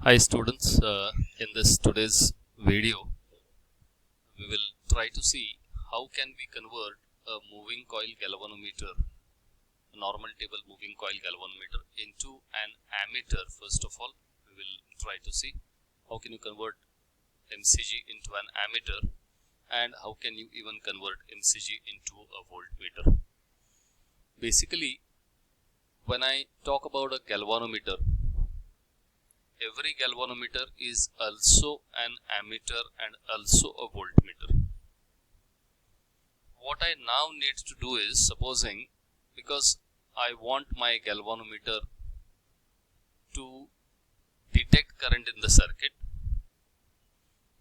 Hi students, in this today's video we will try to see how can we convert a moving coil galvanometer, a normal table moving coil galvanometer, into an ammeter. First of all, we will try to see how can you convert MCG into an ammeter and how can you even convert MCG into a voltmeter. Basically, when I talk about a galvanometer, every galvanometer is also an ammeter and also a voltmeter. What I now need to do is, supposing, because I want my galvanometer to detect current in the circuit,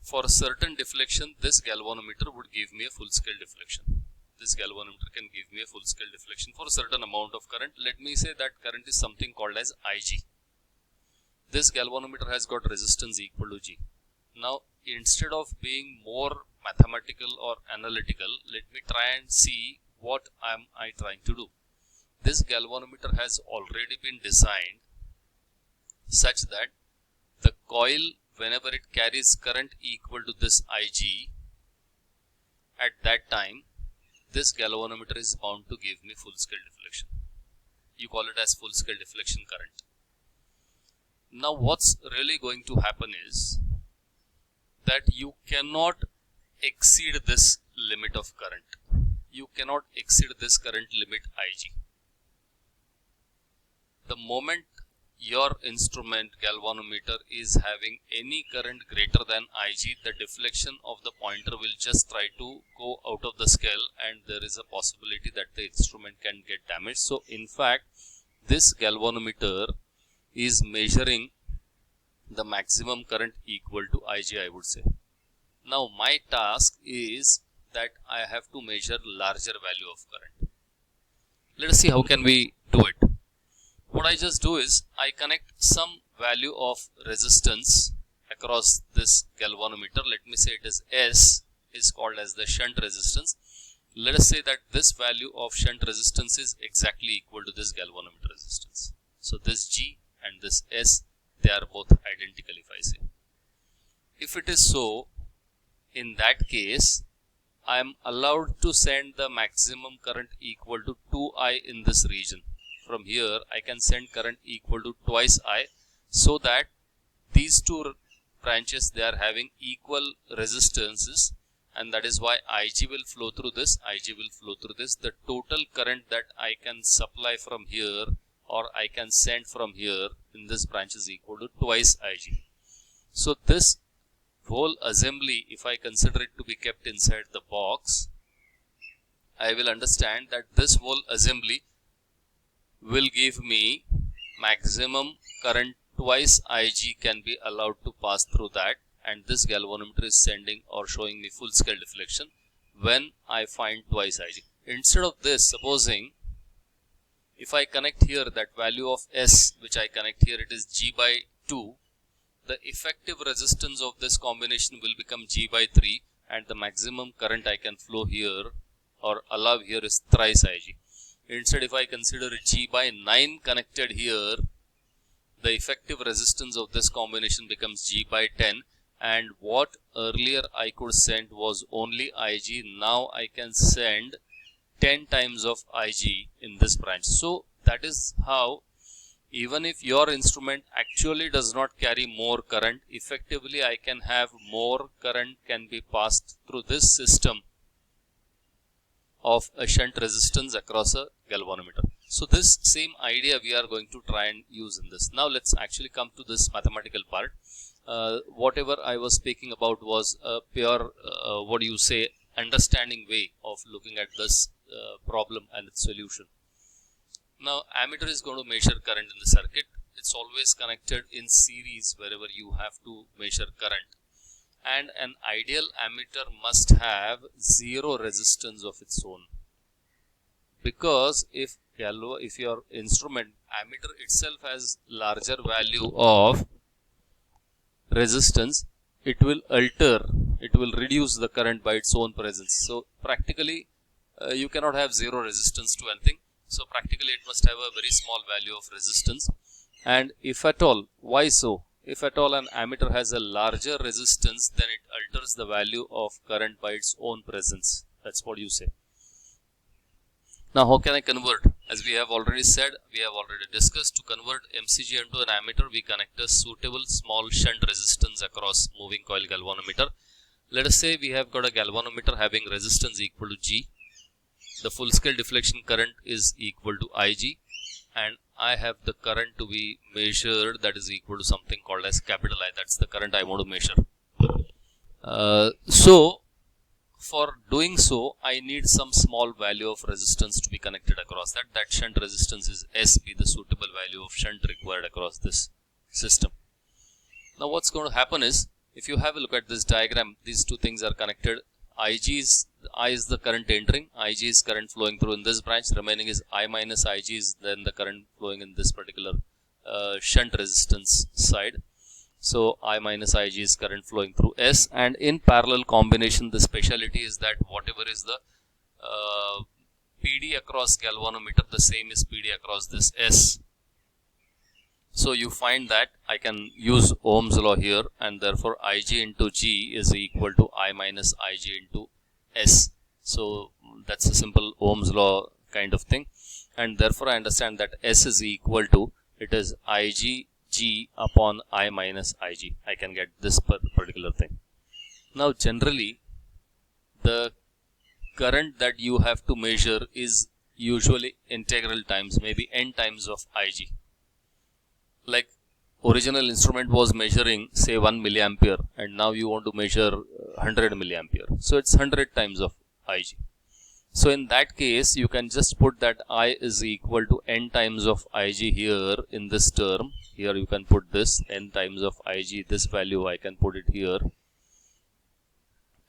for a certain deflection this galvanometer would give me a full scale deflection. This galvanometer can give me a full scale deflection for a certain amount of current. Let me say that current is something called as IG. This galvanometer has got resistance equal to G. Now, instead of being more mathematical or analytical, let me try and see what am I trying to do. This galvanometer has already been designed such that the coil, whenever it carries current equal to this IG, at that time, this galvanometer is bound to give me full scale deflection. You call it as full scale deflection current. Now what's really going to happen is that you cannot exceed this limit of current. You cannot exceed this current limit IG. The moment your instrument galvanometer is having any current greater than IG, the deflection of the pointer will just try to go out of the scale and there is a possibility that the instrument can get damaged. So in fact, this galvanometer is measuring the maximum current equal to IG, I would say. Now my task is that I have to measure larger value of current. Let us see how can we do it. What I just do is I connect some value of resistance across this galvanometer. Let me say it is S, is called as the shunt resistance. Let us say that this value of shunt resistance is exactly equal to this galvanometer resistance. So this G and this S, they are both identical, if I say. If it is so, in that case, I am allowed to send the maximum current equal to 2I in this region. From here, I can send current equal to twice I, so that these two branches, they are having equal resistances, and that is why IG will flow through this, IG will flow through this. The total current that I can supply from here or I can send from here in this branch is equal to twice IG. So this whole assembly, if I consider it to be kept inside the box, I will understand that this whole assembly will give me maximum current twice IG can be allowed to pass through that, and this galvanometer is sending or showing me full scale deflection when I find twice IG. Instead of this, supposing if I connect here that value of S, which I connect here, it is G by 2, the effective resistance of this combination will become G by 3, and the maximum current I can flow here or allow here is thrice IG. Instead, if I consider G by 9 connected here, the effective resistance of this combination becomes G by 10, and what earlier I could send was only IG, now I can send 10 times of IG in this branch. So that is how, even if your instrument actually does not carry more current, effectively I can have more current can be passed through this system of a shunt resistance across a galvanometer. So this same idea we are going to try and use in this. Now let's actually come to this mathematical part. Whatever I was speaking about was a pure, understanding way of looking at this problem and its solution. Now ammeter is going to measure current in the circuit. It's always connected in series wherever you have to measure current. And an ideal ammeter must have zero resistance of its own, because if your instrument ammeter itself has larger value of resistance, it will reduce the current by its own presence. So practically you cannot have zero resistance to anything. So practically it must have a very small value of resistance. And if at all, why so? if at all an ammeter has a larger resistance, then it alters the value of current by its own presence. That's what you say. Now how can I convert? As we have already said, we have already discussed, to convert MCG into an ammeter, we connect a suitable small shunt resistance across moving coil galvanometer. Let us say we have got a galvanometer having resistance equal to G. The full scale deflection current is equal to IG, and I have the current to be measured that is equal to something called as capital I. That's the current I want to measure. So for doing so, I need some small value of resistance to be connected across that. That shunt resistance is S, be the suitable value of shunt required across this system. Now what's going to happen is, if you have a look at this diagram, these two things are connected. I is the current entering, IG is current flowing through in this branch, remaining is I minus IG is then the current flowing in this particular shunt resistance side. So I minus IG is current flowing through S, and in parallel combination the speciality is that whatever is the PD across galvanometer, the same is PD across this S. So you find that I can use Ohm's law here, and therefore IG into G is equal to I minus IG into S. So that's a simple Ohm's law kind of thing, and therefore I understand that S is equal to, it is IG G upon I minus IG. I can get this particular thing. Now generally the current that you have to measure is usually integral times, maybe n times of IG. Like original instrument was measuring say 1 milliampere, and now you want to measure 100 milliampere. So it's 100 times of IG. So in that case, you can just put that I is equal to n times of IG here in this term. Here you can put this n times of IG, this value I can put it here.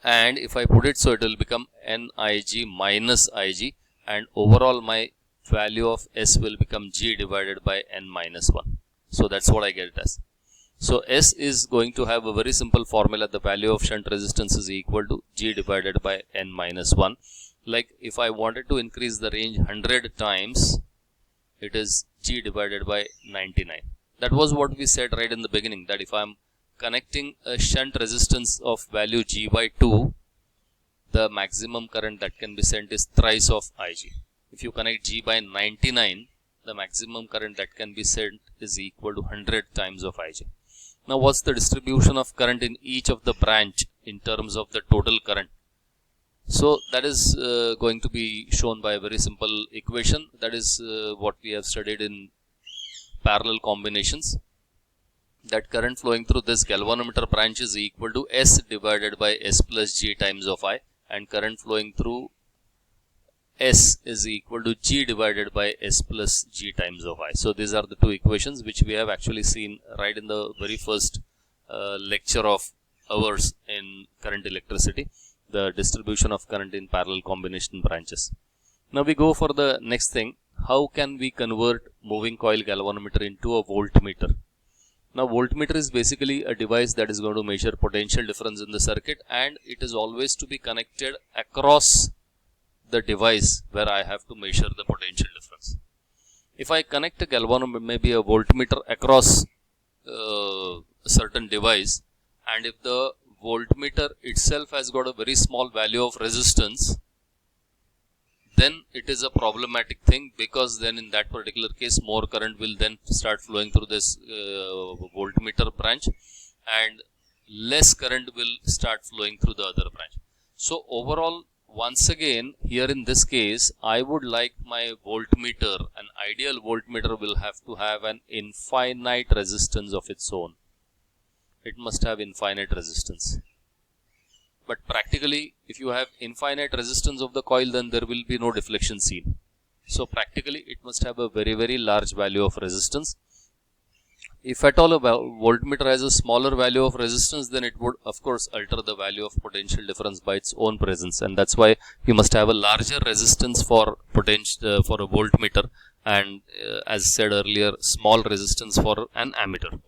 And if I put it, so it will become NIG minus IG, and overall my value of S will become G divided by n minus 1. So that's what I get it as. So S is going to have a very simple formula. The value of shunt resistance is equal to G divided by n minus 1. Like if I wanted to increase the range 100 times, it is G divided by 99. That was what we said right in the beginning, that if I am connecting a shunt resistance of value G by 2, the maximum current that can be sent is thrice of IG. If you connect G by 99, the maximum current that can be sent is equal to 100 times of IG. Now what's the distribution of current in each of the branch in terms of the total current? So that is going to be shown by a very simple equation. That is what we have studied in parallel combinations. That current flowing through this galvanometer branch is equal to S divided by S plus G times of I, and current flowing through S is equal to G divided by S plus G times of I. So these are the two equations which we have actually seen right in the very first lecture of ours in current electricity, the distribution of current in parallel combination branches. Now we go for the next thing. How can we convert moving coil galvanometer into a voltmeter? Now voltmeter is basically a device that is going to measure potential difference in the circuit, and it is always to be connected across the device where I have to measure the potential difference. If I connect a galvanometer, maybe a voltmeter, across a certain device, and if the voltmeter itself has got a very small value of resistance, then it is a problematic thing, because then in that particular case more current will then start flowing through this voltmeter branch, and less current will start flowing through the other branch. So overall, once again, here in this case, I would like my voltmeter, an ideal voltmeter will have to have an infinite resistance of its own. It must have infinite resistance. But practically, if you have infinite resistance of the coil, then there will be no deflection seen. So practically, it must have a very, very large value of resistance. If at all a voltmeter has a smaller value of resistance, then it would of course alter the value of potential difference by its own presence, and that's why you must have a larger resistance for potential for a voltmeter, and as said earlier, small resistance for an ammeter.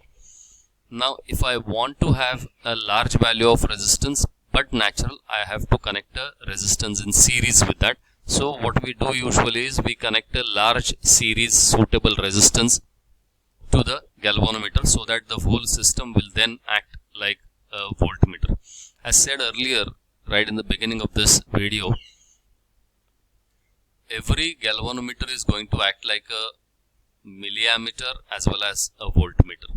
Now if I want to have a large value of resistance but natural, I have to connect a resistance in series with that. So what we do usually is we connect a large series suitable resistance to the galvanometer, so that the whole system will then act like a voltmeter. As said earlier, right in the beginning of this video, every galvanometer is going to act like a milliammeter as well as a voltmeter.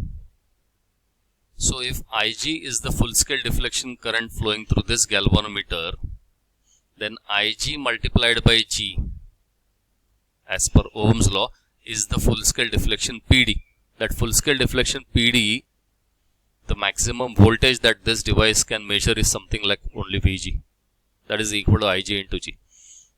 So if Ig is the full scale deflection current flowing through this galvanometer, then Ig multiplied by G, as per Ohm's law, is the full scale deflection PD. That full scale deflection PD, the maximum voltage that this device can measure is something like only Vg. That is equal to Ig into G.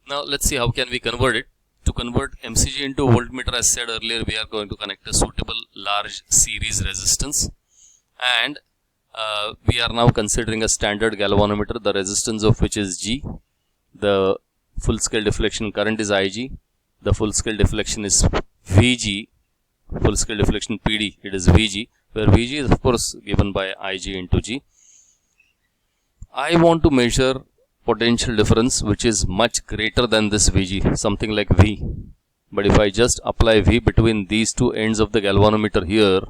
Now let's see how can we convert it. To convert MCG into voltmeter, as said earlier, we are going to connect a suitable large series resistance. And we are now considering a standard galvanometer, the resistance of which is G. The full scale deflection current is Ig. The full scale deflection is Vg. Full scale deflection PD, it is Vg, where Vg is of course given by Ig into G. I want to measure potential difference which is much greater than this Vg, something like V. But if I just apply V between these two ends of the galvanometer here,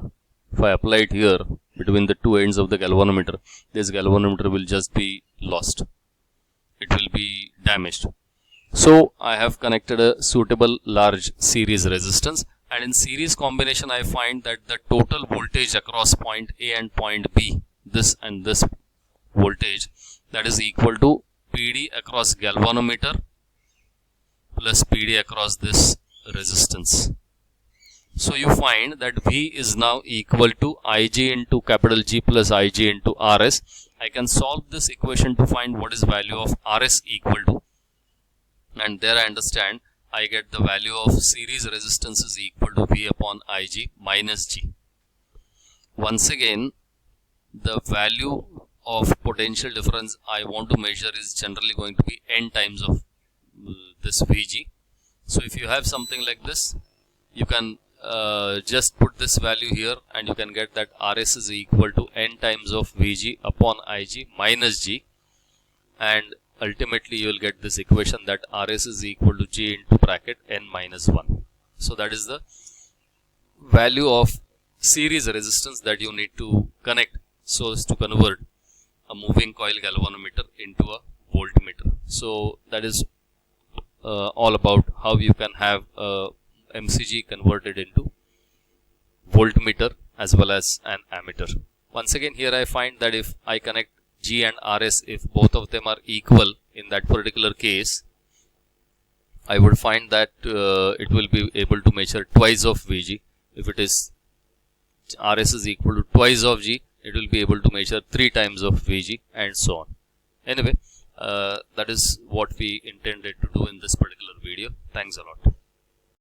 if I apply it here between the two ends of the galvanometer, this galvanometer will just be lost. It will be damaged. So I have connected a suitable large series resistance, and in series combination I find that the total voltage across point A and point B, this and this voltage, that is equal to PD across galvanometer plus PD across this resistance. So you find that V is now equal to Ig into capital G plus Ig into Rs. I can solve this equation to find what is value of Rs equal to, and there I understand I get the value of series resistance is equal to V upon Ig minus G. Once again, the value of potential difference I want to measure is generally going to be n times of this Vg. So if you have something like this, you can just put this value here and you can get that Rs is equal to n times of Vg upon Ig minus G, and ultimately you will get this equation that Rs is equal to G into bracket n minus 1. So that is the value of series resistance that you need to connect so as to convert a moving coil galvanometer into a voltmeter. So that is all about how you can have a MCG converted into voltmeter as well as an ammeter. Once again, here I find that if I connect G and Rs, if both of them are equal in that particular case, I would find that it will be able to measure twice of Vg. If it is Rs is equal to twice of G, it will be able to measure 3 times of Vg, and so on. Anyway, that is what we intended to do in this particular video. Thanks a lot.